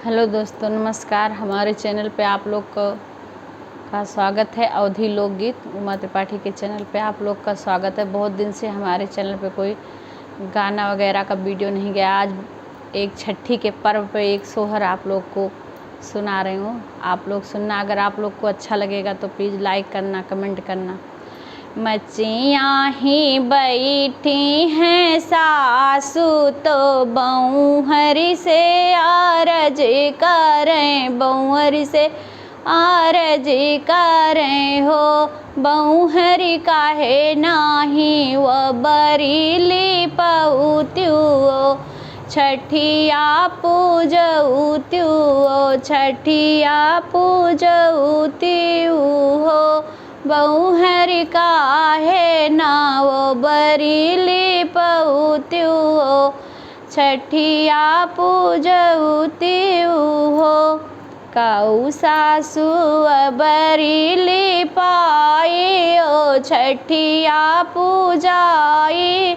Hello दोस्तों, नमस्कार। हमारे चैनल पे आप लोग का स्वागत है। अवधी लोकगीत उमा त्रिपाठी के चैनल पे आप लोग का स्वागत है। बहुत दिन से हमारे चैनल पे कोई गाना वगैरह का वीडियो नहीं गया। आज एक छठी के पर्व पे एक सोहर आप लोग को सुना रही हूँ। आप लोग सुनना। अगर आप लोग को अच्छा लगेगा तो प्लीज़ लाइक करना, कमेंट करना। मचियाँ ही बैठी हैं सासू तो बउहरी से आरज करें, बउहरी से आरज करें हो। बउहरी काहे नाही वो बरीली पउत्यू, छठिया पूजउत्यू, छठिया पूजउत्यू हो। बउहरी काहे ना वो बरीली पउत्यू, छठिया पूजउत्यू हो। काऊ सासु बरीली पाई, ओ छठिया पूजाई।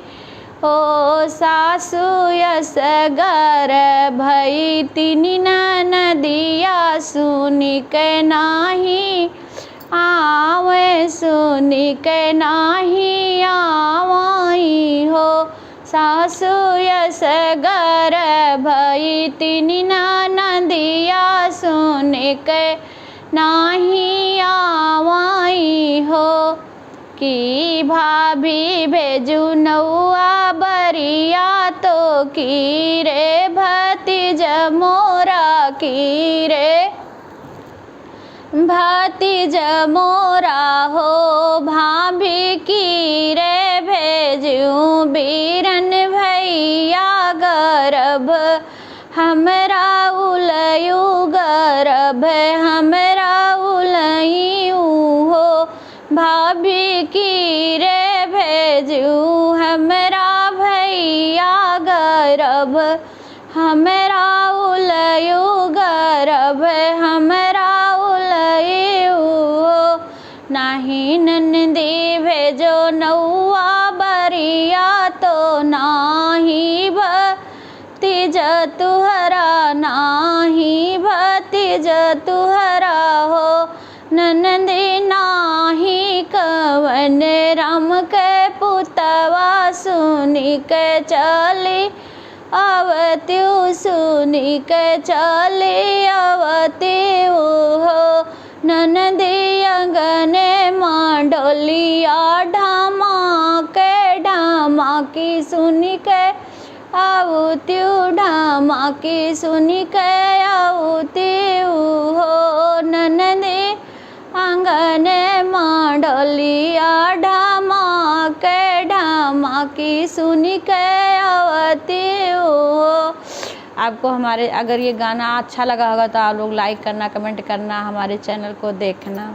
ओ सासु यसगर भई तिनी नदिया, सुनी के नाही आवे, सुनी के नाही आवाई हो। सासु यसगर भई तिनी नदिया, सुनी के नाही आवाई हो। की भाभी भेजू नौआ बरिया, तो की रे भतीज मोरा, की रे भतीज मोरा हो। भाभी की रे भेजू बीरन भैया गर्भ, हमरा उलयू गर्भ, हमरा उलयू हो। भाभी की रे भेजू हमरा भैया गर्भ, हमरा उलयू गर्भ, हमरा उलयू हो। नाही नंदी भेजो नौआ बरिया, तो नाही भतीज तुहरा, नाही भतीज तुहरा हो। ननदी नाही कवन राम के पुतवा, सुनी के चली अवत्यू, सुनी के चली अवत्यू हो। ननदी अंगने माँ डोलिया ढामा के, ढामा की सुनी के अवत्यू, ढामा की सुनी के अवत्यू हो। ननदी आंगने माँ डोलिया ढामा के, ढामा की सुनी के अवत्यू हो। आपको हमारे अगर ये गाना अच्छा लगा होगा तो आप लोग लाइक करना, कमेंट करना, हमारे चैनल को देखना।